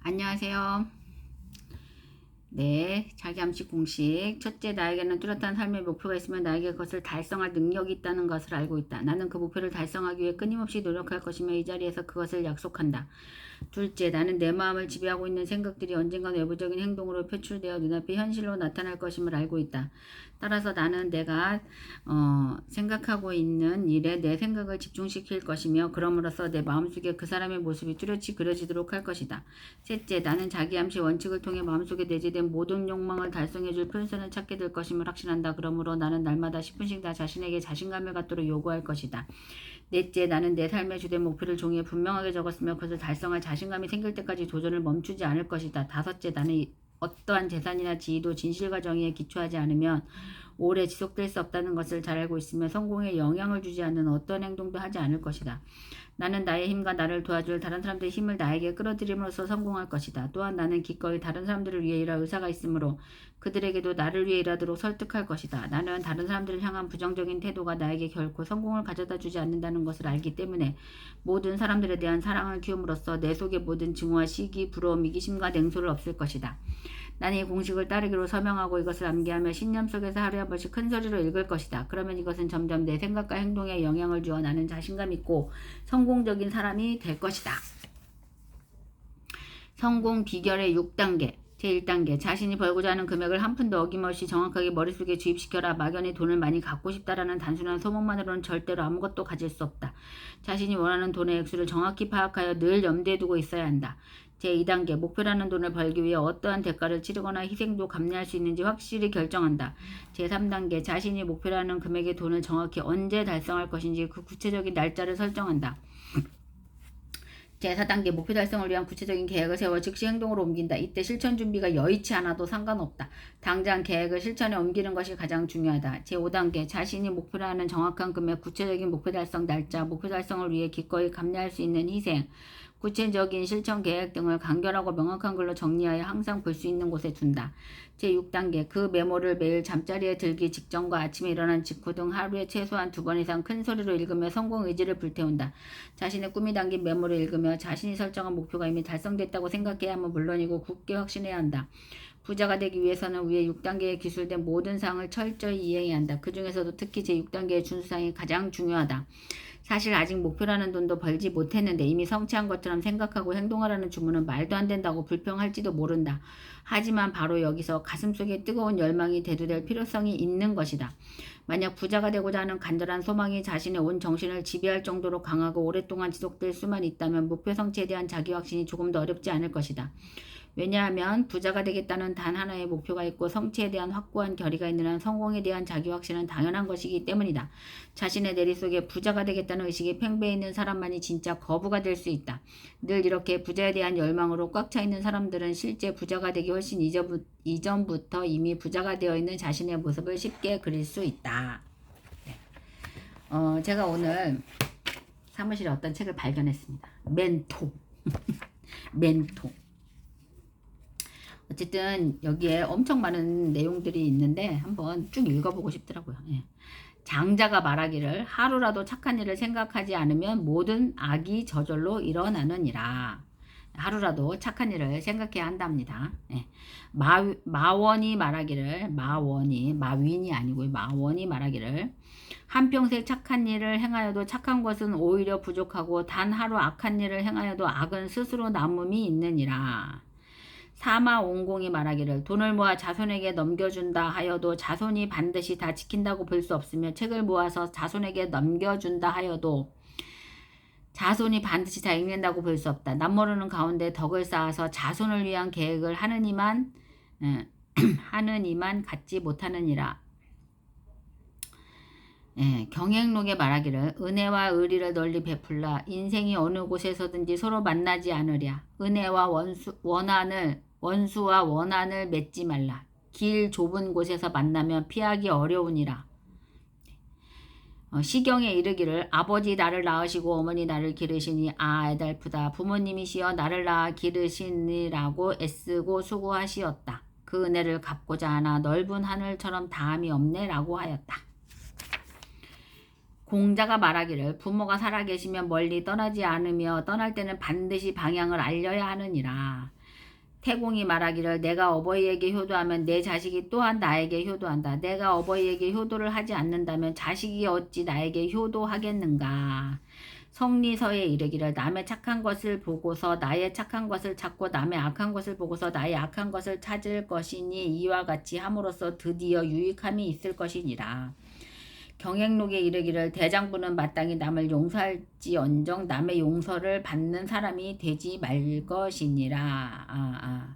안녕하세요. 네, 자기암시 공식. 첫째, 나에게는 뚜렷한 삶의 목표가 있으면 나에게 그것을 달성할 능력이 있다는 것을 알고 있다. 나는 그 목표를 달성하기 위해 끊임없이 노력할 것이며 이 자리에서 그것을 약속한다. 둘째, 나는 내 마음을 지배하고 있는 생각들이 언젠가 외부적인 행동으로 표출되어 눈앞에 현실로 나타날 것임을 알고 있다. 따라서 나는 내가 생각하고 있는 일에 내 생각을 집중시킬 것이며 그럼으로써 내 마음속에 그 사람의 모습이 뚜렷이 그려지도록 할 것이다. 셋째, 나는 자기암시 원칙을 통해 마음속에 내재된 모든 욕망을 달성해줄 표현선을 찾게 될 것임을 확신한다. 그러므로 나는 날마다 10분씩 나 자신에게 자신감을 갖도록 요구할 것이다. 넷째, 나는 내 삶의 주된 목표를 종이에 분명하게 적었으며 그것을 달성할 자신감이 생길 때까지 도전을 멈추지 않을 것이다. 다섯째, 나는 어떠한 재산이나 지위도 진실과 정의에 기초하지 않으면 오래 지속될 수 없다는 것을 잘 알고 있으며 성공에 영향을 주지 않는 어떤 행동도 하지 않을 것이다. 나는 나의 힘과 나를 도와줄 다른 사람들의 힘을 나에게 끌어들임으로써 성공할 것이다. 또한 나는 기꺼이 다른 사람들을 위해 일할 의사가 있으므로 그들에게도 나를 위해 일하도록 설득할 것이다. 나는 다른 사람들을 향한 부정적인 태도가 나에게 결코 성공을 가져다 주지 않는다는 것을 알기 때문에 모든 사람들에 대한 사랑을 키움으로써 내 속의 모든 증오와 시기, 부러움, 이기심과 냉소를 없앨 것이다. 나는 이 공식을 따르기로 서명하고 이것을 암기하며 신념 속에서 하루에 한 번씩 큰 소리로 읽을 것이다. 그러면 이것은 점점 내 생각과 행동에 영향을 주어 나는 자신감 있고 성공적인 사람이 될 것이다. 성공 비결의 6단계. 제1단계. 자신이 벌고자 하는 금액을 한 푼도 어김없이 정확하게 머릿속에 주입시켜라. 막연히 돈을 많이 갖고 싶다라는 단순한 소문만으로는 절대로 아무것도 가질 수 없다. 자신이 원하는 돈의 액수를 정확히 파악하여 늘 염두에 두고 있어야 한다. 제2단계. 목표라는 돈을 벌기 위해 어떠한 대가를 치르거나 희생도 감내할 수 있는지 확실히 결정한다. 제3단계. 자신이 목표라는 금액의 돈을 정확히 언제 달성할 것인지 그 구체적인 날짜를 설정한다. 제4단계 목표 달성을 위한 구체적인 계획을 세워 즉시 행동으로 옮긴다. 이때 실천 준비가 여의치 않아도 상관없다. 당장 계획을 실천에 옮기는 것이 가장 중요하다. 제5단계 자신이 목표로 하는 정확한 금액, 구체적인 목표 달성 날짜, 목표 달성을 위해 기꺼이 감내할 수 있는 희생, 구체적인 실천 계획 등을 간결하고 명확한 글로 정리하여 항상 볼 수 있는 곳에 둔다. 제6단계 그 메모를 매일 잠자리에 들기 직전과 아침에 일어난 직후 등 하루에 최소한 2번 이상 큰 소리로 읽으며 성공 의지를 불태운다. 자신의 꿈이 담긴 메모를 읽으며 자신이 설정한 목표가 이미 달성됐다고 생각해야 하면 물론이고 굳게 확신해야 한다. 부자가 되기 위해서는 위에 6단계에 기술된 모든 사항을 철저히 이해해야 한다. 그 중에서도 특히 제6단계의 준수사항이 가장 중요하다. 사실 아직 목표라는 돈도 벌지 못했는데 이미 성취한 것처럼 생각하고 행동하라는 주문은 말도 안 된다고 불평할지도 모른다. 하지만 바로 여기서 가슴속에 뜨거운 열망이 대두될 필요성이 있는 것이다. 만약 부자가 되고자 하는 간절한 소망이 자신의 온 정신을 지배할 정도로 강하고 오랫동안 지속될 수만 있다면 목표 성취에 대한 자기 확신이 조금 더 어렵지 않을 것이다. 왜냐하면 부자가 되겠다는 단 하나의 목표가 있고 성취에 대한 확고한 결의가 있는 한 성공에 대한 자기 확신은 당연한 것이기 때문이다. 자신의 내리속에 부자가 되겠다는 의식이 팽배해 있는 사람만이 진짜 거부가 될 수 있다. 늘 이렇게 부자에 대한 열망으로 꽉 차 있는 사람들은 실제 부자가 되기 훨씬 이전부터 이미 부자가 되어 있는 자신의 모습을 쉽게 그릴 수 있다. 제가 오늘 사무실에 어떤 책을 발견했습니다. 멘토. 멘토. 어쨌든 여기에 엄청 많은 내용들이 있는데 한번 쭉 읽어보고 싶더라고요. 예. 장자가 말하기를 하루라도 착한 일을 생각하지 않으면 모든 악이 저절로 일어나느니라. 하루라도 착한 일을 생각해야 한답니다. 예. 마원이 말하기를 마윈이 아니고 마원이 말하기를 한평생 착한 일을 행하여도 착한 것은 오히려 부족하고 단 하루 악한 일을 행하여도 악은 스스로 남음이 있느니라. 사마옹공이 말하기를 돈을 모아 자손에게 넘겨준다 하여도 자손이 반드시 다 지킨다고 볼 수 없으며 책을 모아서 자손에게 넘겨준다 하여도 자손이 반드시 다 읽는다고 볼 수 없다. 남모르는 가운데 덕을 쌓아서 자손을 위한 계획을 하느니만 갖지 못하느니라. 경행록에 말하기를 은혜와 의리를 널리 베풀라. 인생이 어느 곳에서든지 서로 만나지 않으랴. 은혜와 원수와 원한을 맺지 말라. 길 좁은 곳에서 만나면 피하기 어려우니라. 시경에 이르기를 아버지 나를 낳으시고 어머니 나를 기르시니 애달프다. 부모님이시여 나를 낳아 기르시니라고 애쓰고 수고하시었다. 그 은혜를 갚고자 하나 넓은 하늘처럼 다함이 없네라고 하였다. 공자가 말하기를 부모가 살아계시면 멀리 떠나지 않으며 떠날 때는 반드시 방향을 알려야 하느니라. 태공이 말하기를 내가 어버이에게 효도하면 내 자식이 또한 나에게 효도한다. 내가 어버이에게 효도를 하지 않는다면 자식이 어찌 나에게 효도하겠는가. 성리서에 이르기를 남의 착한 것을 보고서 나의 착한 것을 찾고 남의 악한 것을 보고서 나의 악한 것을 찾을 것이니 이와 같이 함으로써 드디어 유익함이 있을 것이니라. 경행록에 이르기를 대장부는 마땅히 남을 용서할지언정 남의 용서를 받는 사람이 되지 말 것이니라.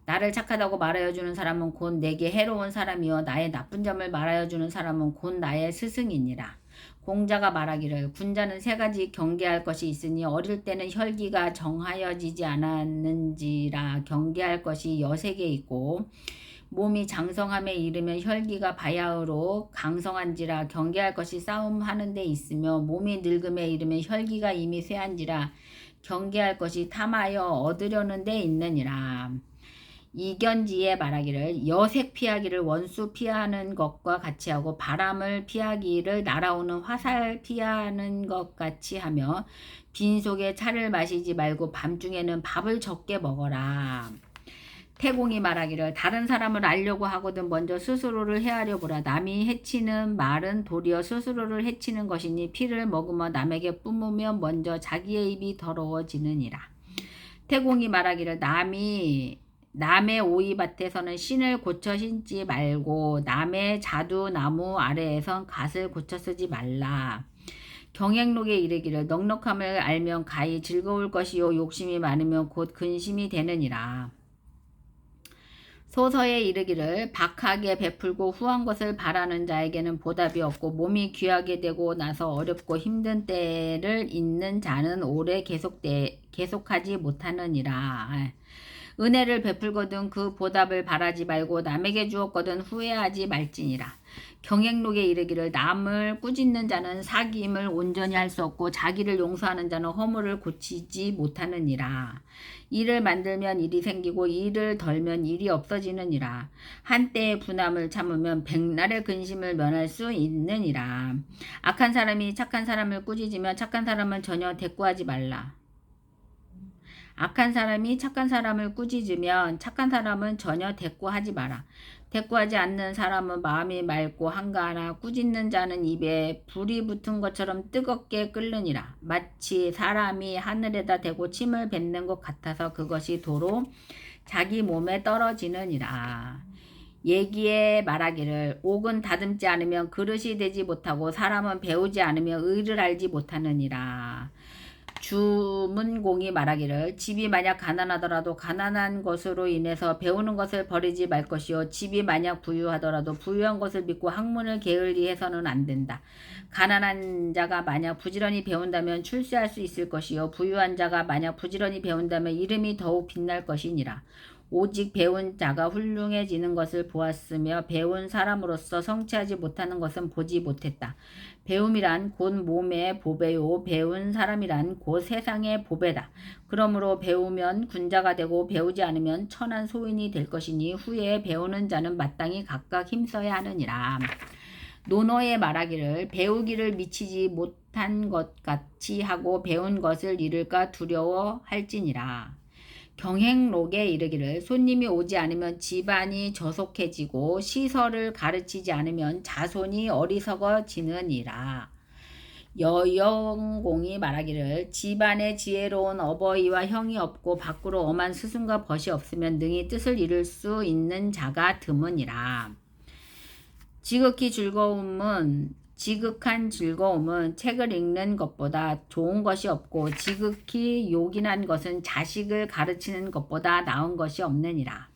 나를 착하다고 말하여주는 사람은 곧 내게 해로운 사람이요 나의 나쁜 점을 말하여주는 사람은 곧 나의 스승이니라. 공자가 말하기를 군자는 세 가지 경계할 것이 있으니 어릴 때는 혈기가 정하여지지 않았는지라 경계할 것이 여세 개 있고 몸이 장성함에 이르면 혈기가 바야흐로 강성한지라 경계할 것이 싸움하는 데 있으며 몸이 늙음에 이르면 혈기가 이미 쇠한지라 경계할 것이 탐하여 얻으려는 데 있느니라. 이견지에 말하기를 여색 피하기를 원수 피하는 것과 같이 하고 바람을 피하기를 날아오는 화살 피하는 것 같이 하며 빈속에 차를 마시지 말고 밤중에는 밥을 적게 먹어라. 태공이 말하기를 다른 사람을 알려고 하거든 먼저 스스로를 헤아려 보라. 남이 해치는 말은 도리어 스스로를 해치는 것이니 피를 머금어 남에게 뿜으면 먼저 자기의 입이 더러워지느니라. 태공이 말하기를 남의 오이밭에서는 신을 고쳐 신지 말고 남의 자두나무 아래에선 갓을 고쳐 쓰지 말라. 경행록에 이르기를 넉넉함을 알면 가히 즐거울 것이요 욕심이 많으면 곧 근심이 되느니라. 소서에 이르기를 박하게 베풀고 후한 것을 바라는 자에게는 보답이 없고 몸이 귀하게 되고 나서 어렵고 힘든 때를 잇는 자는 오래 계속하지 못하느니라. 은혜를 베풀거든 그 보답을 바라지 말고 남에게 주었거든 후회하지 말지니라. 경행록에 이르기를 남을 꾸짖는 자는 사기임을 온전히 할 수 없고 자기를 용서하는 자는 허물을 고치지 못하느니라. 일을 만들면 일이 생기고 일을 덜면 일이 없어지느니라. 한때의 분함을 참으면 백날의 근심을 면할 수 있느니라. 악한 사람이 착한 사람을 꾸짖으면 착한 사람은 전혀 대꾸하지 말라. 악한 사람이 착한 사람을 꾸짖으면 착한 사람은 전혀 대꾸하지 마라. 대꾸하지 않는 사람은 마음이 맑고 한가하나 꾸짖는 자는 입에 불이 붙은 것처럼 뜨겁게 끓느니라. 마치 사람이 하늘에다 대고 침을 뱉는 것 같아서 그것이 도로 자기 몸에 떨어지느니라. 얘기에 말하기를 옥은 다듬지 않으면 그릇이 되지 못하고 사람은 배우지 않으면 의를 알지 못하느니라. 주문공이 말하기를 집이 만약 가난하더라도 가난한 것으로 인해서 배우는 것을 버리지 말 것이요 집이 만약 부유하더라도 부유한 것을 믿고 학문을 게을리 해서는 안 된다. 가난한 자가 만약 부지런히 배운다면 출세할 수 있을 것이요 부유한 자가 만약 부지런히 배운다면 이름이 더욱 빛날 것이니라. 오직 배운 자가 훌륭해지는 것을 보았으며 배운 사람으로서 성취하지 못하는 것은 보지 못했다. 배움이란 곧 몸의 보배요 배운 사람이란 곧 세상의 보배다. 그러므로 배우면 군자가 되고 배우지 않으면 천한 소인이 될 것이니 후에 배우는 자는 마땅히 각각 힘써야 하느니라. 논어에 말하기를 배우기를 미치지 못한 것 같이 하고 배운 것을 잃을까 두려워할지니라. 경행록에 이르기를 손님이 오지 않으면 집안이 저속해지고 시설을 가르치지 않으면 자손이 어리석어지느니라. 여영공이 말하기를 집안에 지혜로운 어버이와 형이 없고 밖으로 엄한 스승과 벗이 없으면 능히 뜻을 이룰 수 있는 자가 드무니라. 지극한 즐거움은 책을 읽는 것보다 좋은 것이 없고 지극히 요긴한 것은 자식을 가르치는 것보다 나은 것이 없느니라.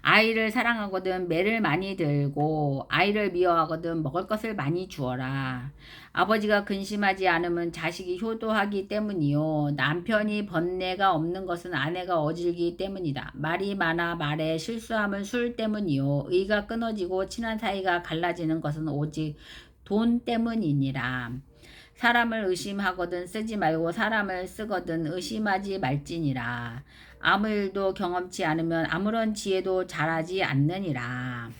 아이를 사랑하거든 매를 많이 들고 아이를 미워하거든 먹을 것을 많이 주어라. 아버지가 근심하지 않으면 자식이 효도하기 때문이요 남편이 번뇌가 없는 것은 아내가 어질기 때문이다. 말이 많아 말에 실수함은 술 때문이요 의가 끊어지고 친한 사이가 갈라지는 것은 오직 돈 때문이니라. 사람을 의심하거든 쓰지 말고 사람을 쓰거든 의심하지 말지니라. 아무 일도 경험치 않으면 아무런 지혜도 잘하지 않느니라.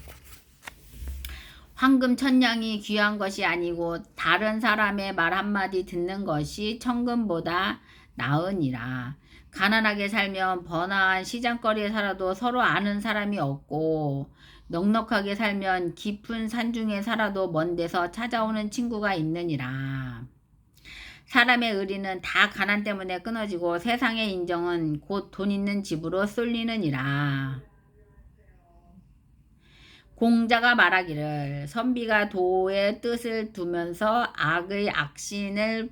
황금 천냥이 귀한 것이 아니고 다른 사람의 말 한마디 듣는 것이 천금보다 나으니라. 가난하게 살면 번화한 시장거리에 살아도 서로 아는 사람이 없고, 넉넉하게 살면 깊은 산중에 살아도 먼 데서 찾아오는 친구가 있느니라. 사람의 의리는 다 가난 때문에 끊어지고 세상의 인정은 곧 돈 있는 집으로 쏠리느니라. 공자가 말하기를 선비가 도의 뜻을 두면서 악의 악신을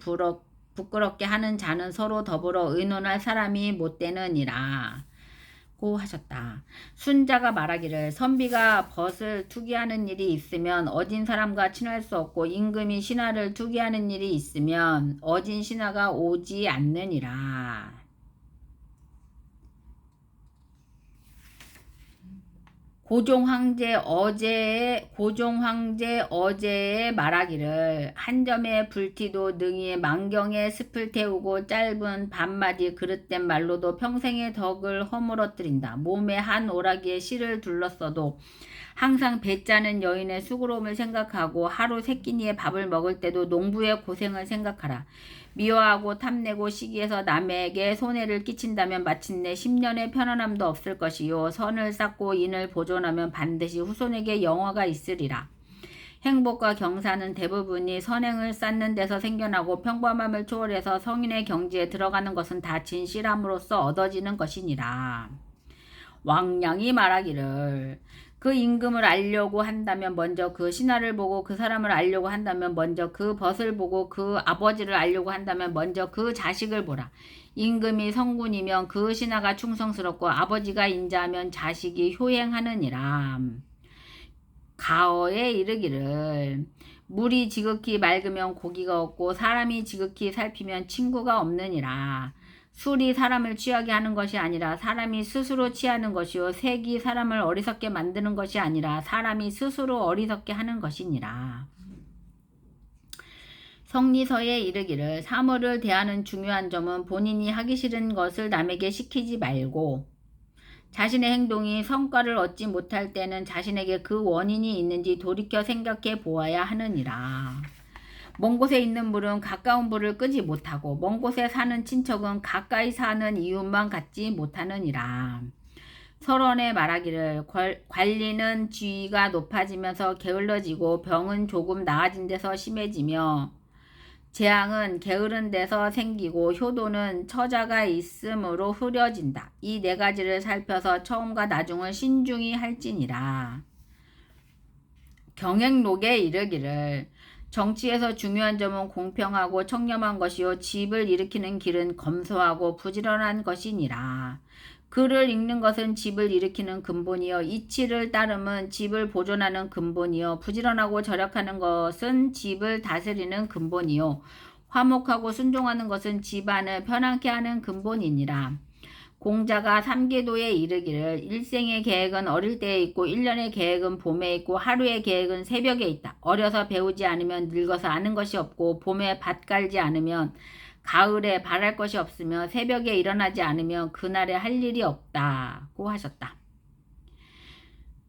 부끄럽게 하는 자는 서로 더불어 의논할 사람이 못 되느니라 고 하셨다. 순자가 말하기를 선비가 벗을 투기하는 일이 있으면 어진 사람과 친할 수 없고 임금이 신하를 투기하는 일이 있으면 어진 신하가 오지 않느니라. 고종 황제 어제에 말하기를 한 점의 불티도 능히 만경의 습을 태우고 짧은 반마디 그릇된 말로도 평생의 덕을 허물어뜨린다. 몸에 한 오라기에 실을 둘렀어도 항상 배짜는 여인의 수고로움을 생각하고 하루 세 끼니의 밥을 먹을 때도 농부의 고생을 생각하라. 미워하고 탐내고 시기해서 남에게 손해를 끼친다면 마침내 10년의 편안함도 없을 것이요 선을 쌓고 인을 보존하면 반드시 후손에게 영화가 있으리라. 행복과 경사는 대부분이 선행을 쌓는 데서 생겨나고 평범함을 초월해서 성인의 경지에 들어가는 것은 다 진실함으로써 얻어지는 것이니라. 왕량이 말하기를 그 임금을 알려고 한다면 먼저 그 신하를 보고 그 사람을 알려고 한다면 먼저 그 벗을 보고 그 아버지를 알려고 한다면 먼저 그 자식을 보라. 임금이 성군이면 그 신하가 충성스럽고 아버지가 인자하면 자식이 효행하느니라. 가어에 이르기를 물이 지극히 맑으면 고기가 없고 사람이 지극히 살피면 친구가 없느니라. 술이 사람을 취하게 하는 것이 아니라 사람이 스스로 취하는 것이요 색이 사람을 어리석게 만드는 것이 아니라 사람이 스스로 어리석게 하는 것이니라. 성리서에 이르기를 사물을 대하는 중요한 점은 본인이 하기 싫은 것을 남에게 시키지 말고 자신의 행동이 성과를 얻지 못할 때는 자신에게 그 원인이 있는지 돌이켜 생각해 보아야 하느니라. 먼 곳에 있는 물은 가까운 불을 끄지 못하고 먼 곳에 사는 친척은 가까이 사는 이웃만 갖지 못하느니라. 설원에 말하기를 관리는 지위가 높아지면서 게을러지고 병은 조금 나아진 데서 심해지며 재앙은 게으른 데서 생기고 효도는 처자가 있으므로 흐려진다. 이 네 가지를 살펴서 처음과 나중을 신중히 할지니라. 경행록에 이르기를 정치에서 중요한 점은 공평하고 청렴한 것이요 집을 일으키는 길은 검소하고 부지런한 것이니라. 글을 읽는 것은 집을 일으키는 근본이요 이치를 따름은 집을 보존하는 근본이요 부지런하고 절약하는 것은 집을 다스리는 근본이요 화목하고 순종하는 것은 집안을 편안케 하는 근본이니라. 공자가 삼계도에 이르기를 일생의 계획은 어릴 때에 있고 1년의 계획은 봄에 있고 하루의 계획은 새벽에 있다. 어려서 배우지 않으면 늙어서 아는 것이 없고 봄에 밭 갈지 않으면 가을에 바랄 것이 없으며 새벽에 일어나지 않으면 그날에 할 일이 없다고 하셨다.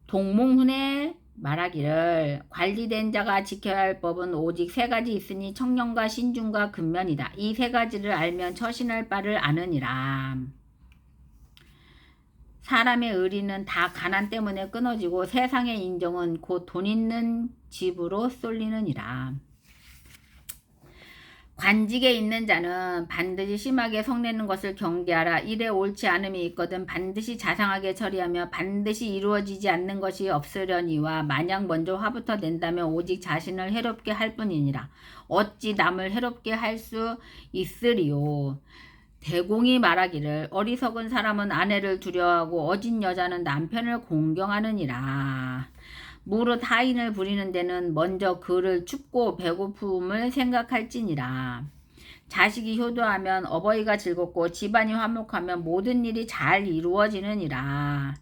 동몽훈에 말하기를 관리된 자가 지켜야 할 법은 오직 세 가지 있으니 청렴과 신중과 근면이다. 이 세 가지를 알면 처신할 바를 아느니라. 사람의 의리는 다 가난 때문에 끊어지고 세상의 인정은 곧 돈 있는 집으로 쏠리느니라. 관직에 있는 자는 반드시 심하게 성내는 것을 경계하라. 일에 옳지 않음이 있거든 반드시 자상하게 처리하며 반드시 이루어지지 않는 것이 없으려니와 만약 먼저 화부터 낸다면 오직 자신을 해롭게 할 뿐이니라. 어찌 남을 해롭게 할 수 있으리요. 대공이 말하기를 어리석은 사람은 아내를 두려워하고 어진 여자는 남편을 공경하느니라. 무릇 하인을 부리는 데는 먼저 그를 춥고 배고픔을 생각할지니라. 자식이 효도하면 어버이가 즐겁고 집안이 화목하면 모든 일이 잘 이루어지느니라.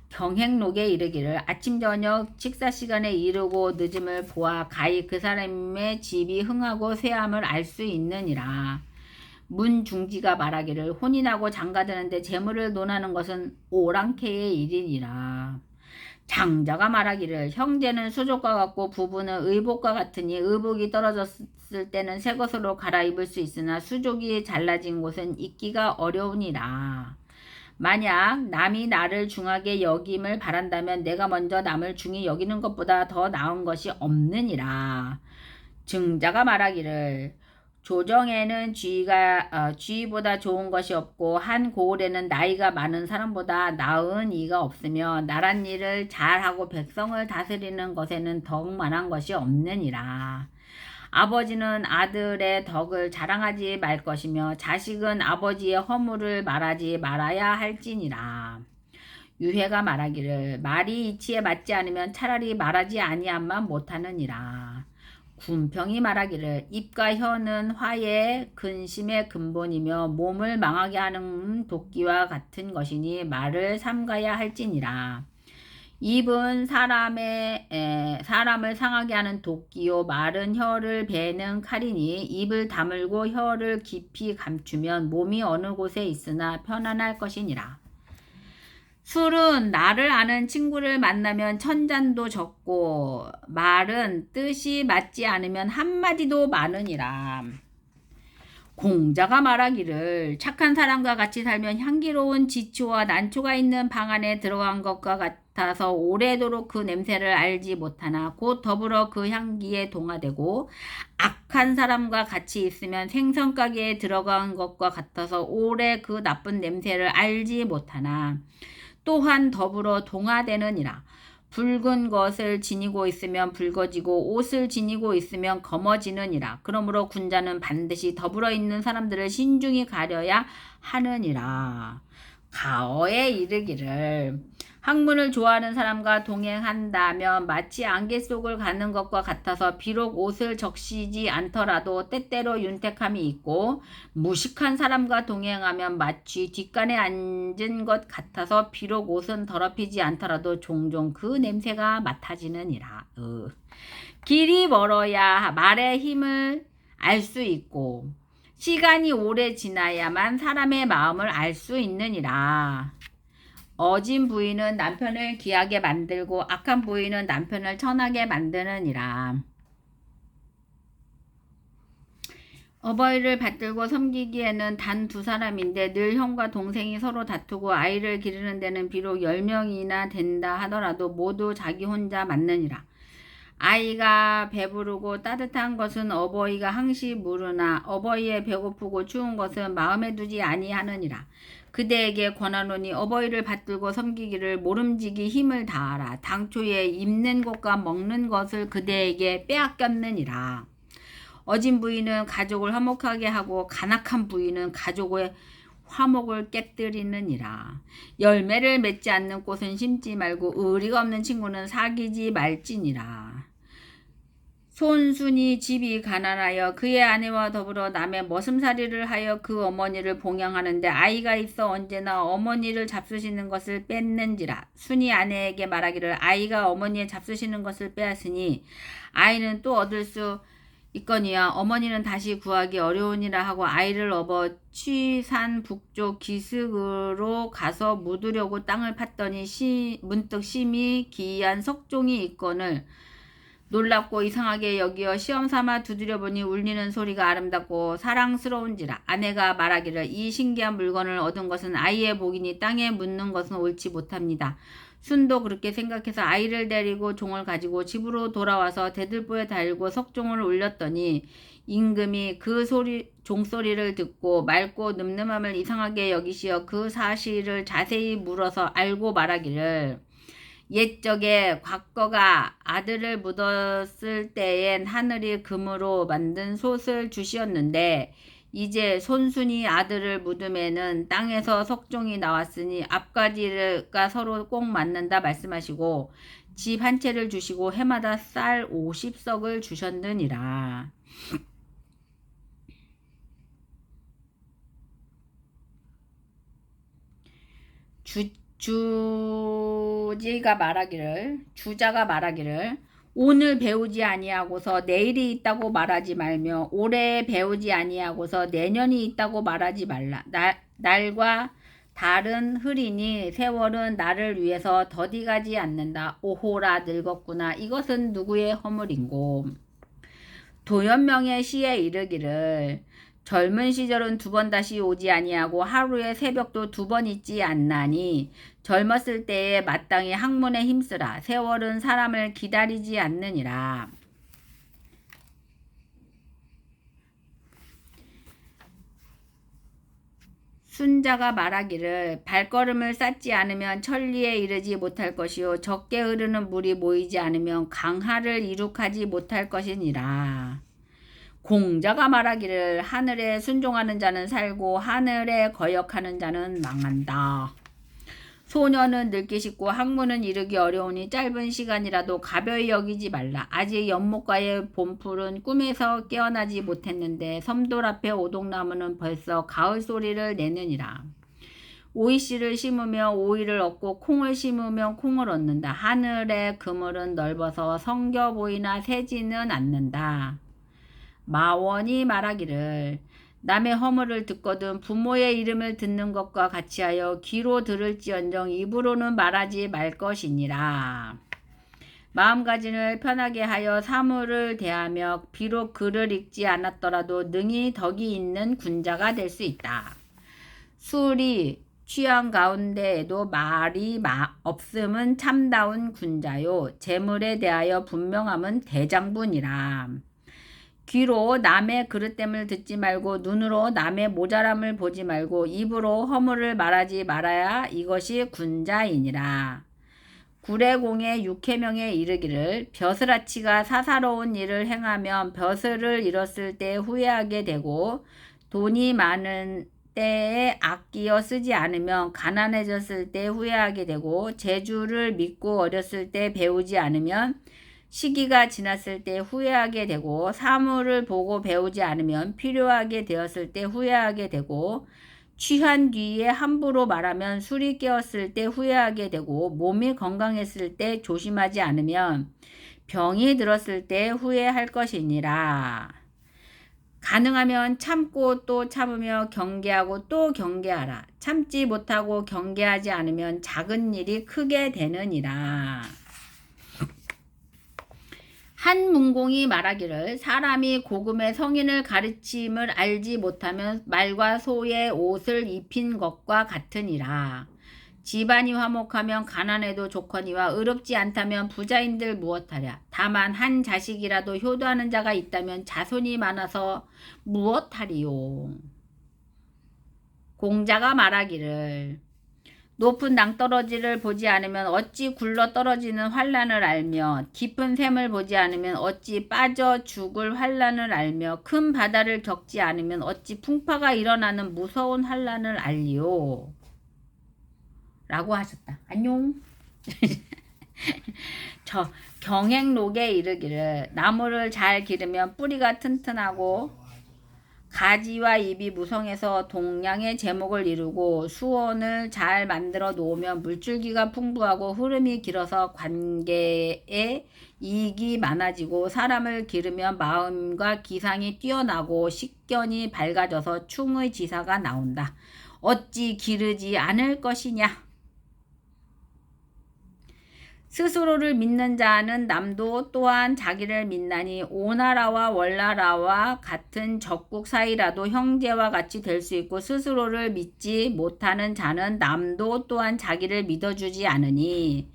경행록에 이르기를 아침 저녁 식사 시간에 이르고 늦음을 보아 가히 그 사람의 집이 흥하고 쇠함을 알 수 있느니라. 문중지가 말하기를 혼인하고 장가드는데 재물을 논하는 것은 오랑캐의 일이니라. 장자가 말하기를 형제는 수족과 같고 부부는 의복과 같으니 의복이 떨어졌을 때는 새 것으로 갈아입을 수 있으나 수족이 잘라진 곳은 입기가 어려우니라. 만약 남이 나를 중하게 여김을 바란다면 내가 먼저 남을 중히 여기는 것보다 더 나은 것이 없느니라. 증자가 말하기를 조정에는 쥐보다 좋은 것이 없고 한 고을에는 나이가 많은 사람보다 나은 이가 없으며 나란 일을 잘하고 백성을 다스리는 것에는 더욱 만한 것이 없느니라. 아버지는 아들의 덕을 자랑하지 말 것이며 자식은 아버지의 허물을 말하지 말아야 할지니라. 유해가 말하기를 말이 이치에 맞지 않으면 차라리 말하지 아니함만 못하느니라. 군평이 말하기를 입과 혀는 화의 근심의 근본이며 몸을 망하게 하는 도끼와 같은 것이니 말을 삼가야 할지니라. 입은 사람을 상하게 하는 도끼요 말은 혀를 베는 칼이니 입을 다물고 혀를 깊이 감추면 몸이 어느 곳에 있으나 편안할 것이니라. 술은 나를 아는 친구를 만나면 천잔도 적고 말은 뜻이 맞지 않으면 한마디도 많으니라. 공자가 말하기를 착한 사람과 같이 살면 향기로운 지초와 난초가 있는 방 안에 들어간 것과 같아서 오래도록 그 냄새를 알지 못하나 곧 더불어 그 향기에 동화되고 악한 사람과 같이 있으면 생선가게에 들어간 것과 같아서 오래 그 나쁜 냄새를 알지 못하나 또한 더불어 동화되느니라. 붉은 것을 지니고 있으면 붉어지고 옷을 지니고 있으면 검어지느니라. 그러므로 군자는 반드시 더불어 있는 사람들을 신중히 가려야 하느니라. 가어에 이르기를 학문을 좋아하는 사람과 동행한다면 마치 안개 속을 가는 것과 같아서 비록 옷을 적시지 않더라도 때때로 윤택함이 있고 무식한 사람과 동행하면 마치 뒷간에 앉은 것 같아서 비록 옷은 더럽히지 않더라도 종종 그 냄새가 맡아지느니라. 길이 멀어야 말의 힘을 알 수 있고 시간이 오래 지나야만 사람의 마음을 알 수 있느니라. 어진 부인은 남편을 귀하게 만들고 악한 부인은 남편을 천하게 만드느니라. 어버이를 받들고 섬기기에는 단 2사람인데 늘 형과 동생이 서로 다투고 아이를 기르는 데는 비록 10명이나 된다 하더라도 모두 자기 혼자 맡느니라. 아이가 배부르고 따뜻한 것은 어버이가 항시 물으나 어버이의 배고프고 추운 것은 마음에 두지 아니하느니라. 그대에게 권하노니 어버이를 받들고 섬기기를 모름지기 힘을 다하라. 당초에 입는 것과 먹는 것을 그대에게 빼앗겼느니라. 어진 부인은 가족을 화목하게 하고 간악한 부인은 가족의 화목을 깨뜨리느니라. 열매를 맺지 않는 꽃은 심지 말고 의리가 없는 친구는 사귀지 말지니라. 손순이 집이 가난하여 그의 아내와 더불어 남의 머슴살이를 하여 그 어머니를 봉양하는데 아이가 있어 언제나 어머니를 잡수시는 것을 뺏는지라. 순이 아내에게 말하기를 아이가 어머니의 잡수시는 것을 빼앗으니 아이는 또 얻을 수 있거니와 어머니는 다시 구하기 어려우니라 하고 아이를 업어 취산 북쪽 기슭으로 가서 묻으려고 땅을 팠더니 문득 심히 기이한 석종이 있거늘 놀랍고 이상하게 여기어 시험삼아 두드려보니 울리는 소리가 아름답고 사랑스러운지라. 아내가 말하기를 이 신기한 물건을 얻은 것은 아이의 복이니 땅에 묻는 것은 옳지 못합니다. 순도 그렇게 생각해서 아이를 데리고 종을 가지고 집으로 돌아와서 대들보에 달고 석종을 울렸더니 임금이 그 종소리를 듣고 맑고 늠름함을 이상하게 여기시어 그 사실을 자세히 물어서 알고 말하기를 옛적에 곽거가 아들을 묻었을 때엔 하늘이 금으로 만든 솥을 주시었는데 이제 손순이 아들을 묻음에는 땅에서 석종이 나왔으니 앞가지가 서로 꼭 맞는다 말씀하시고 집 한 채를 주시고 해마다 쌀 50석을 주셨느니라. 주자가 말하기를 오늘 배우지 아니하고서 내일이 있다고 말하지 말며 올해 배우지 아니하고서 내년이 있다고 말하지 말라. 날과 달은 흐리니 세월은 나를 위해서 더디가지 않는다. 오호라 늙었구나. 이것은 누구의 허물인고. 도연명의 시에 이르기를 젊은 시절은 2번 다시 오지 아니하고 하루에 새벽도 2번 있지 않나니 젊었을 때에 마땅히 학문에 힘쓰라. 세월은 사람을 기다리지 않느니라. 순자가 말하기를 발걸음을 쌓지 않으면 천리에 이르지 못할 것이요 적게 흐르는 물이 모이지 않으면 강하를 이룩하지 못할 것이니라. 공자가 말하기를 하늘에 순종하는 자는 살고 하늘에 거역하는 자는 망한다. 소년은 늙기 쉽고 학문은 이르기 어려우니 짧은 시간이라도 가벼이 여기지 말라. 아직 연못가의 봄풀은 꿈에서 깨어나지 못했는데 섬돌 앞에 오동나무는 벌써 가을 소리를 내느니라. 오이씨를 심으며 오이를 얻고 콩을 심으며 콩을 얻는다. 하늘의 그물은 넓어서 성겨 보이나 새지는 않는다. 마원이 말하기를 남의 허물을 듣거든 부모의 이름을 듣는 것과 같이하여 귀로 들을지언정 입으로는 말하지 말 것이니라. 마음가짐을 편하게 하여 사물을 대하며 비록 글을 읽지 않았더라도 능히 덕이 있는 군자가 될 수 있다. 술이 취한 가운데에도 말이 없음은 참다운 군자요 재물에 대하여 분명함은 대장군이라. 귀로 남의 그릇됨을 듣지 말고 눈으로 남의 모자람을 보지 말고 입으로 허물을 말하지 말아야 이것이 군자이니라. 구례공의 육해명에 이르기를 벼슬아치가 사사로운 일을 행하면 벼슬을 잃었을 때 후회하게 되고 돈이 많은 때에 아끼어 쓰지 않으면 가난해졌을 때 후회하게 되고 재주를 믿고 어렸을 때 배우지 않으면 시기가 지났을 때 후회하게 되고 사물을 보고 배우지 않으면 필요하게 되었을 때 후회하게 되고 취한 뒤에 함부로 말하면 술이 깨었을 때 후회하게 되고 몸이 건강했을 때 조심하지 않으면 병이 들었을 때 후회할 것이니라. 가능하면 참고 또 참으며 경계하고 또 경계하라. 참지 못하고 경계하지 않으면 작은 일이 크게 되느니라. 한 문공이 말하기를 사람이 고금의 성인을 가르침을 알지 못하면 말과 소의 옷을 입힌 것과 같으니라. 집안이 화목하면 가난해도 좋거니와 의롭지 않다면 부자인들 무엇하랴. 다만 한 자식이라도 효도하는 자가 있다면 자손이 많아서 무엇하리요. 공자가 말하기를 높은 낭떠러지를 보지 않으면 어찌 굴러 떨어지는 환란을 알며 깊은 샘을 보지 않으면 어찌 빠져 죽을 환란을 알며 큰 바다를 겪지 않으면 어찌 풍파가 일어나는 무서운 환란을 알리요. 라고 하셨다. 안녕. 저 경행록에 이르기를 나무를 잘 기르면 뿌리가 튼튼하고 가지와 잎이 무성해서 동량의 제목을 이루고 수온을 잘 만들어 놓으면 물줄기가 풍부하고 흐름이 길어서 관계에 이익이 많아지고 사람을 기르면 마음과 기상이 뛰어나고 식견이 밝아져서 충의 지사가 나온다. 어찌 기르지 않을 것이냐. 스스로를 믿는 자는 남도 또한 자기를 믿나니 오나라와 월나라와 같은 적국 사이라도 형제와 같이 될 수 있고 스스로를 믿지 못하는 자는 남도 또한 자기를 믿어주지 않으니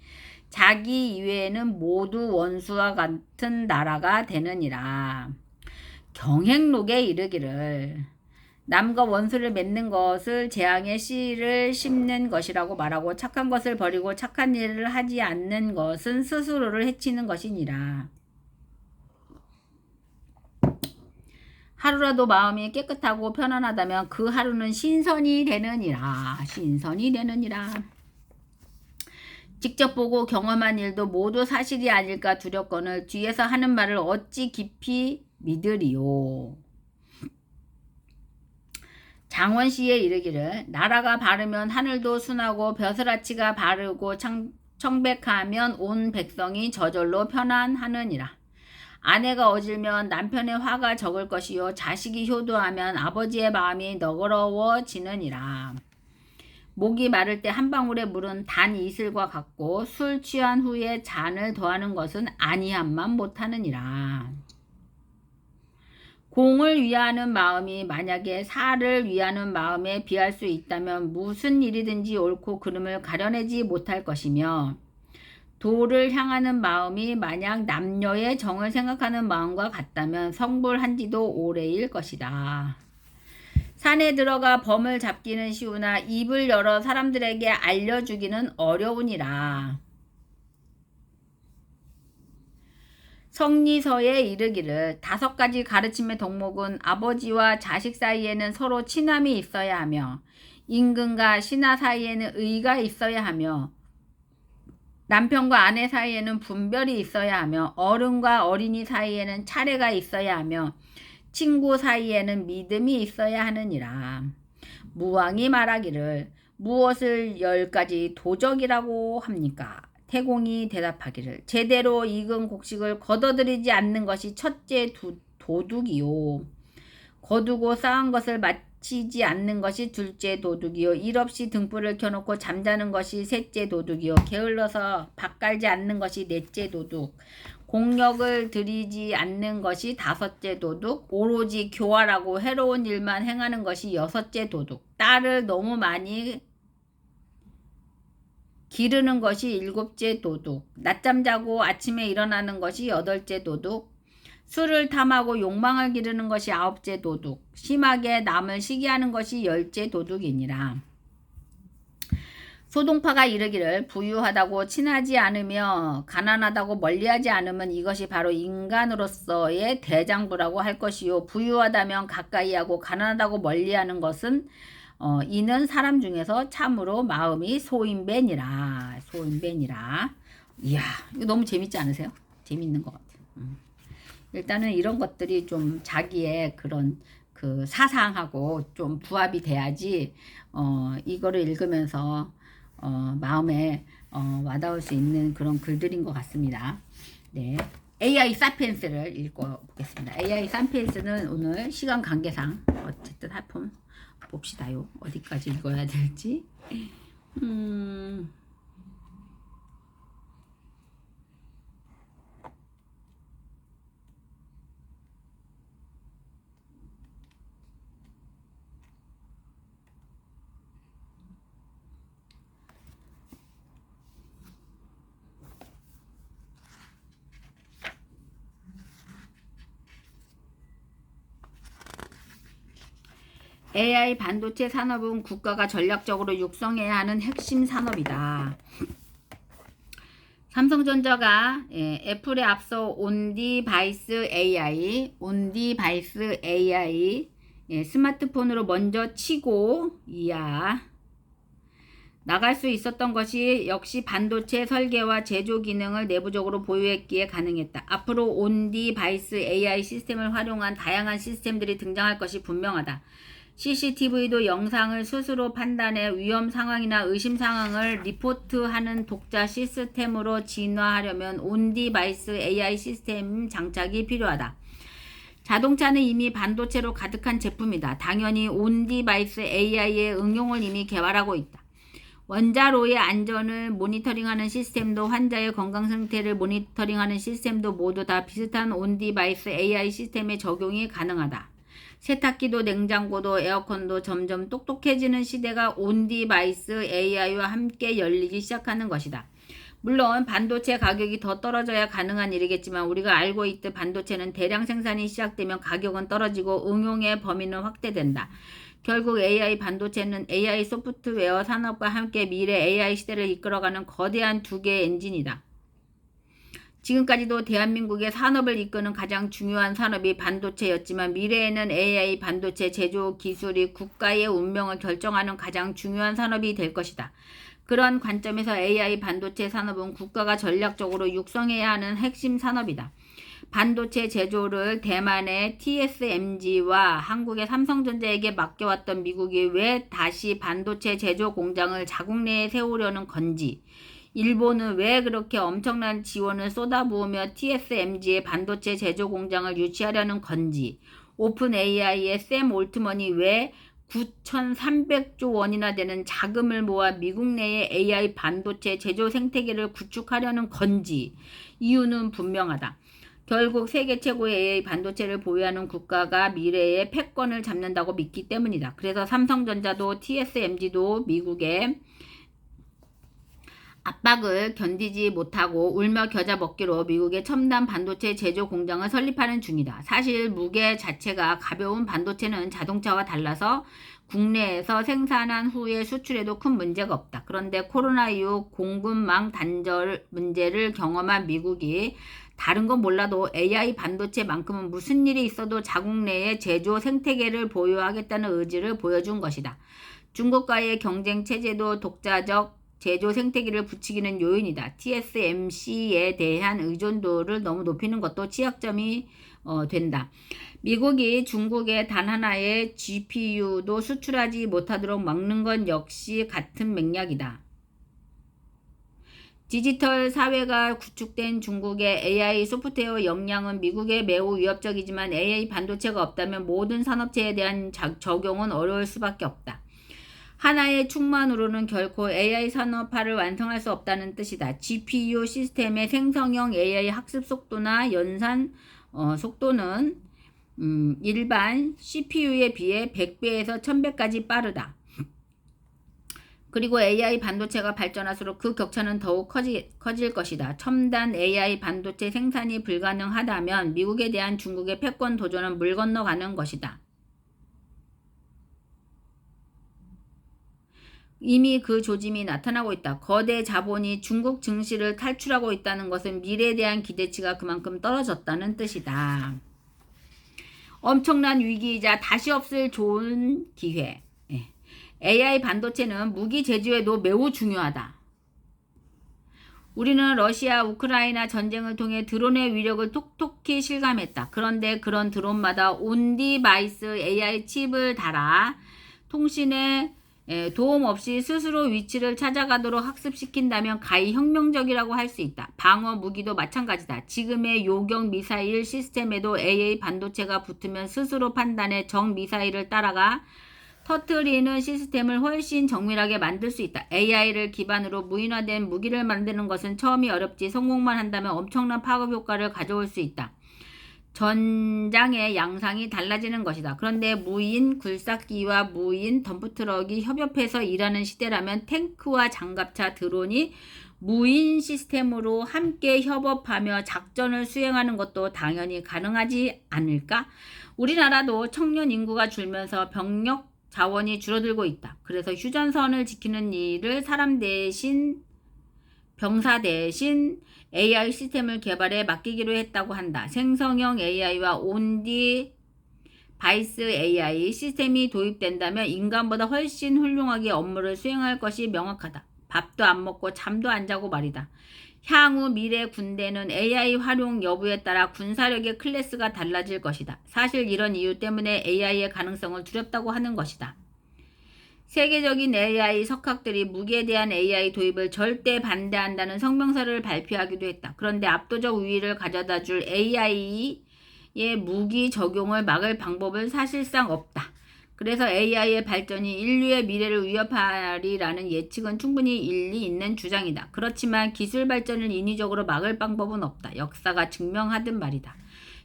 자기 이외에는 모두 원수와 같은 나라가 되느니라. 경행록에 이르기를 남과 원수를 맺는 것을 재앙의 씨를 심는 것이라고 말하고 착한 것을 버리고 착한 일을 하지 않는 것은 스스로를 해치는 것이니라. 하루라도 마음이 깨끗하고 편안하다면 그 하루는 신선이 되느니라. 신선이 되느니라. 직접 보고 경험한 일도 모두 사실이 아닐까 두렵거늘 뒤에서 하는 말을 어찌 깊이 믿으리요. 장원시에 이르기를 나라가 바르면 하늘도 순하고 벼슬아치가 바르고 청백하면 온 백성이 저절로 편안하느니라. 아내가 어질면 남편의 화가 적을 것이요 자식이 효도하면 아버지의 마음이 너그러워지느니라. 목이 마를 때 한 방울의 물은 단 이슬과 같고 술 취한 후에 잔을 더하는 것은 아니함만 못하느니라. 공을 위하는 마음이 만약에 사를 위하는 마음에 비할 수 있다면 무슨 일이든지 옳고 그름을 가려내지 못할 것이며, 도를 향하는 마음이 만약 남녀의 정을 생각하는 마음과 같다면 성불한 지도 오래일 것이다. 산에 들어가 범을 잡기는 쉬우나 입을 열어 사람들에게 알려주기는 어려우니라. 성리서에 이르기를 5가지 가르침의 덕목은 아버지와 자식 사이에는 서로 친함이 있어야 하며, 임금과 신하 사이에는 의가 있어야 하며, 남편과 아내 사이에는 분별이 있어야 하며, 어른과 어린이 사이에는 차례가 있어야 하며, 친구 사이에는 믿음이 있어야 하느니라. 무왕이 말하기를 무엇을 10가지 도적이라고 합니까? 태공이 대답하기를 제대로 익은 곡식을 걷어들이지 않는 것이 첫째 도둑이요, 거두고 쌓은 것을 마치지 않는 것이 둘째 도둑이요, 일 없이 등불을 켜놓고 잠자는 것이 셋째 도둑이요, 게을러서 밥 깔지 않는 것이 넷째 도둑, 공력을 들이지 않는 것이 5째 도둑, 오로지 교활하고 해로운 일만 행하는 것이 6째 도둑, 딸을 너무 많이 기르는 것이 7째 도둑, 낮잠 자고 아침에 일어나는 것이 8째 도둑, 술을 탐하고 욕망을 기르는 것이 9째 도둑, 심하게 남을 시기하는 것이 10째 도둑이니라. 소동파가 이르기를 부유하다고 친하지 않으며 가난하다고 멀리하지 않으면 이것이 바로 인간으로서의 대장부라고 할 것이요, 부유하다면 가까이하고 가난하다고 멀리하는 것은 이는 사람 중에서 참으로 마음이 소인배니라. 소인배니라. 이야, 이거 너무 재밌지 않으세요? 재밌는 것 같아요. 일단은 이런 것들이 좀 자기의 그런 그 사상하고 좀 부합이 돼야지 이거를 읽으면서 마음에 와닿을 수 있는 그런 글들인 것 같습니다. 네, AI 사피엔스를 읽어보겠습니다. AI 사피엔스는 오늘 시간 관계상 어쨌든 한번 봅시다요. 어디까지 읽어야 될지. AI 반도체 산업은 국가가 전략적으로 육성해야 하는 핵심 산업이다. 삼성전자가 애플에 앞서 온디바이스 AI 스마트폰으로 먼저 치고 나갈 수 있었던 것이 역시 반도체 설계와 제조 기능을 내부적으로 보유했기에 가능했다. 앞으로 온디바이스 AI 시스템을 활용한 다양한 시스템들이 등장할 것이 분명하다. CCTV도 영상을 스스로 판단해 위험 상황이나 의심 상황을 리포트하는 독자 시스템으로 진화하려면 온디바이스 AI 시스템 장착이 필요하다. 자동차는 이미 반도체로 가득한 제품이다. 당연히 온디바이스 AI의 응용을 이미 개발하고 있다. 원자로의 안전을 모니터링하는 시스템도 환자의 건강 상태를 모니터링하는 시스템도 모두 다 비슷한 온디바이스 AI 시스템의 적용이 가능하다. 세탁기도 냉장고도 에어컨도 점점 똑똑해지는 시대가 온디바이스 AI와 함께 열리기 시작하는 것이다. 물론 반도체 가격이 더 떨어져야 가능한 일이겠지만 우리가 알고 있듯 반도체는 대량 생산이 시작되면 가격은 떨어지고 응용의 범위는 확대된다. 결국 AI 반도체는 AI 소프트웨어 산업과 함께 미래 AI 시대를 이끌어가는 거대한 두 개의 엔진이다. 지금까지도 대한민국의 산업을 이끄는 가장 중요한 산업이 반도체였지만 미래에는 AI 반도체 제조 기술이 국가의 운명을 결정하는 가장 중요한 산업이 될 것이다. 그런 관점에서 AI 반도체 산업은 국가가 전략적으로 육성해야 하는 핵심 산업이다. 반도체 제조를 대만의 TSMC와 한국의 삼성전자에게 맡겨왔던 미국이 왜 다시 반도체 제조 공장을 자국 내에 세우려는 건지, 일본은 왜 그렇게 엄청난 지원을 쏟아부으며 TSMC의 반도체 제조 공장을 유치하려는 건지, 오픈 AI의 샘 올트먼이 왜 9,300조 원이나 되는 자금을 모아 미국 내의 AI 반도체 제조 생태계를 구축하려는 건지 이유는 분명하다. 결국 세계 최고의 AI 반도체를 보유하는 국가가 미래의 패권을 잡는다고 믿기 때문이다. 그래서 삼성전자도 TSMC도 미국의 압박을 견디지 못하고 울며 겨자 먹기로 미국의 첨단 반도체 제조 공장을 설립하는 중이다. 사실 무게 자체가 가벼운 반도체는 자동차와 달라서 국내에서 생산한 후에 수출에도 큰 문제가 없다. 그런데 코로나 이후 공급망 단절 문제를 경험한 미국이 다른 건 몰라도 AI 반도체만큼은 무슨 일이 있어도 자국 내에 제조 생태계를 보유하겠다는 의지를 보여준 것이다. 중국과의 경쟁 체제도 독자적 제조 생태계를 붙이기는 요인이다. TSMC에 대한 의존도를 너무 높이는 것도 취약점이 된다. 미국이 중국에 단 하나의 GPU도 수출하지 못하도록 막는 건 역시 같은 맥락이다. 디지털 사회가 구축된 중국의 AI 소프트웨어 역량은 미국에 매우 위협적이지만 AI 반도체가 없다면 모든 산업체에 대한 적용은 어려울 수밖에 없다. 하나의 축만으로는 결코 AI 산업화를 완성할 수 없다는 뜻이다. GPU 시스템의 생성형 AI 학습 속도나 연산 속도는 일반 CPU에 비해 100배에서 1000배까지 빠르다. 그리고 AI 반도체가 발전할수록 그 격차는 더욱 커질 것이다. 첨단 AI 반도체 생산이 불가능하다면 미국에 대한 중국의 패권 도전은 물 건너가는 것이다. 이미 그 조짐이 나타나고 있다. 거대 자본이 중국 증시를 탈출하고 있다는 것은 미래에 대한 기대치가 그만큼 떨어졌다는 뜻이다. 엄청난 위기이자 다시 없을 좋은 기회. AI 반도체는 무기 제조에도 매우 중요하다. 우리는 러시아 우크라이나 전쟁을 통해 드론의 위력을 톡톡히 실감했다. 그런데 그런 드론마다 온디바이스 AI 칩을 달아 통신에 도움 없이 스스로 위치를 찾아가도록 학습시킨다면 가히 혁명적이라고 할 수 있다. 방어 무기도 마찬가지다. 지금의 요격 미사일 시스템에도 AI 반도체가 붙으면 스스로 판단해 적 미사일을 따라가 터뜨리는 시스템을 훨씬 정밀하게 만들 수 있다. AI를 기반으로 무인화된 무기를 만드는 것은 처음이 어렵지 성공만 한다면 엄청난 파급 효과를 가져올 수 있다. 전장의 양상이 달라지는 것이다. 그런데 무인 굴삭기와 무인 덤프트럭이 협업해서 일하는 시대라면 탱크와 장갑차, 드론이 무인 시스템으로 함께 협업하며 작전을 수행하는 것도 당연히 가능하지 않을까? 우리나라도 청년 인구가 줄면서 병력 자원이 줄어들고 있다. 그래서 휴전선을 지키는 일을 사람 대신 병사 대신 AI 시스템을 개발해 맡기기로 했다고 한다. 생성형 AI와 온디 바이스 AI 시스템이 도입된다면 인간보다 훨씬 훌륭하게 업무를 수행할 것이 명확하다. 밥도 안 먹고 잠도 안 자고 말이다. 향후 미래 군대는 AI 활용 여부에 따라 군사력의 클래스가 달라질 것이다. 사실 이런 이유 때문에 AI의 가능성을 두렵다고 하는 것이다. 세계적인 AI 석학들이 무기에 대한 AI 도입을 절대 반대한다는 성명서를 발표하기도 했다. 그런데 압도적 우위를 가져다 줄 AI의 무기 적용을 막을 방법은 사실상 없다. 그래서 AI의 발전이 인류의 미래를 위협하리라는 예측은 충분히 일리 있는 주장이다. 그렇지만 기술 발전을 인위적으로 막을 방법은 없다. 역사가 증명하듯 말이다.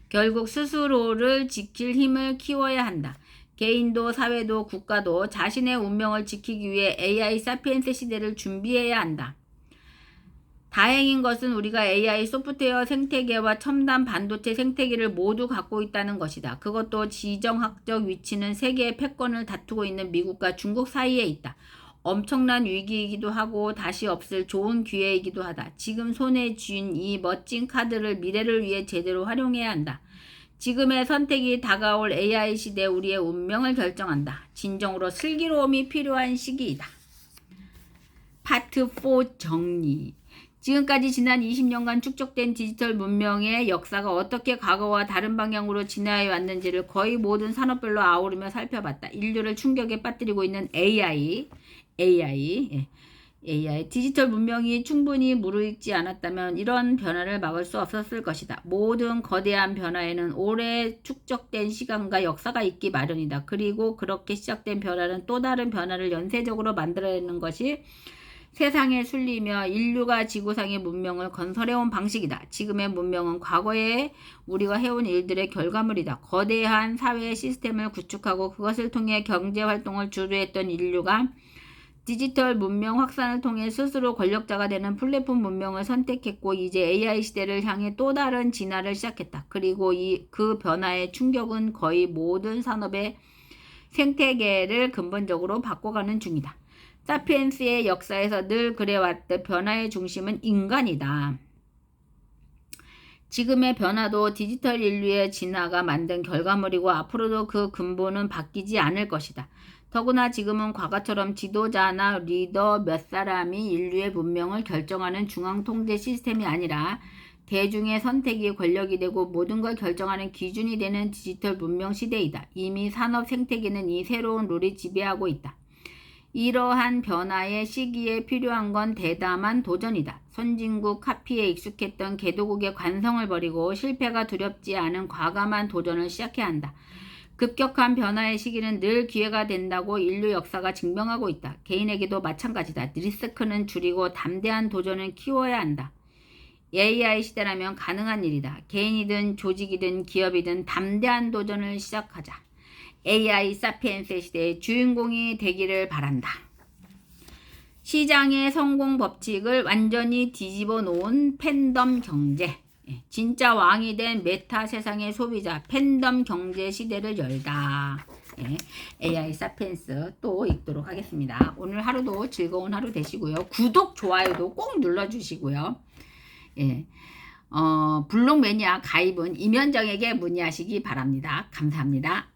결국 스스로를 지킬 힘을 키워야 한다. 개인도 사회도 국가도 자신의 운명을 지키기 위해 AI 사피엔스 시대를 준비해야 한다. 다행인 것은 우리가 AI 소프트웨어 생태계와 첨단 반도체 생태계를 모두 갖고 있다는 것이다. 그것도 지정학적 위치는 세계의 패권을 다투고 있는 미국과 중국 사이에 있다. 엄청난 위기이기도 하고 다시 없을 좋은 기회이기도 하다. 지금 손에 쥔 이 멋진 카드를 미래를 위해 제대로 활용해야 한다. 지금의 선택이 다가올 AI 시대 우리의 운명을 결정한다. 진정으로 슬기로움이 필요한 시기이다. 파트 4 정리. 지금까지 지난 20년간 축적된 디지털 문명의 역사가 어떻게 과거와 다른 방향으로 진화해 왔는지를 거의 모든 산업별로 아우르며 살펴봤다. 인류를 충격에 빠뜨리고 있는 AI. AI 디지털 문명이 충분히 무르익지 않았다면 이런 변화를 막을 수 없었을 것이다. 모든 거대한 변화에는 오래 축적된 시간과 역사가 있기 마련이다. 그리고 그렇게 시작된 변화는 또 다른 변화를 연쇄적으로 만들어내는 것이 세상에 순리며 인류가 지구상의 문명을 건설해온 방식이다. 지금의 문명은 과거에 우리가 해온 일들의 결과물이다. 거대한 사회 시스템을 구축하고 그것을 통해 경제활동을 주도했던 인류가 디지털 문명 확산을 통해 스스로 권력자가 되는 플랫폼 문명을 선택했고 이제 AI 시대를 향해 또 다른 진화를 시작했다. 그리고 그 변화의 충격은 거의 모든 산업의 생태계를 근본적으로 바꿔가는 중이다. 사피엔스의 역사에서 늘 그래왔듯 변화의 중심은 인간이다. 지금의 변화도 디지털 인류의 진화가 만든 결과물이고 앞으로도 그 근본은 바뀌지 않을 것이다. 더구나 지금은 과거처럼 지도자나 리더 몇 사람이 인류의 문명을 결정하는 중앙 통제 시스템이 아니라 대중의 선택이 권력이 되고 모든 걸 결정하는 기준이 되는 디지털 문명 시대이다. 이미 산업 생태계는 이 새로운 룰이 지배하고 있다. 이러한 변화의 시기에 필요한 건 대담한 도전이다. 선진국 카피에 익숙했던 개도국의 관성을 버리고 실패가 두렵지 않은 과감한 도전을 시작해야 한다. 급격한 변화의 시기는 늘 기회가 된다고 인류 역사가 증명하고 있다. 개인에게도 마찬가지다. 리스크는 줄이고 담대한 도전을 키워야 한다. AI 시대라면 가능한 일이다. 개인이든 조직이든 기업이든 담대한 도전을 시작하자. AI 사피엔스 시대의 주인공이 되기를 바란다. 시장의 성공 법칙을 완전히 뒤집어 놓은 팬덤 경제. 진짜 왕이 된 메타 세상의 소비자 팬덤 경제 시대를 열다. AI 사피엔스 또 읽도록 하겠습니다. 오늘 하루도 즐거운 하루 되시고요. 구독, 좋아요도 꼭 눌러주시고요. 블록 매니아 가입은 임현정에게 문의하시기 바랍니다. 감사합니다.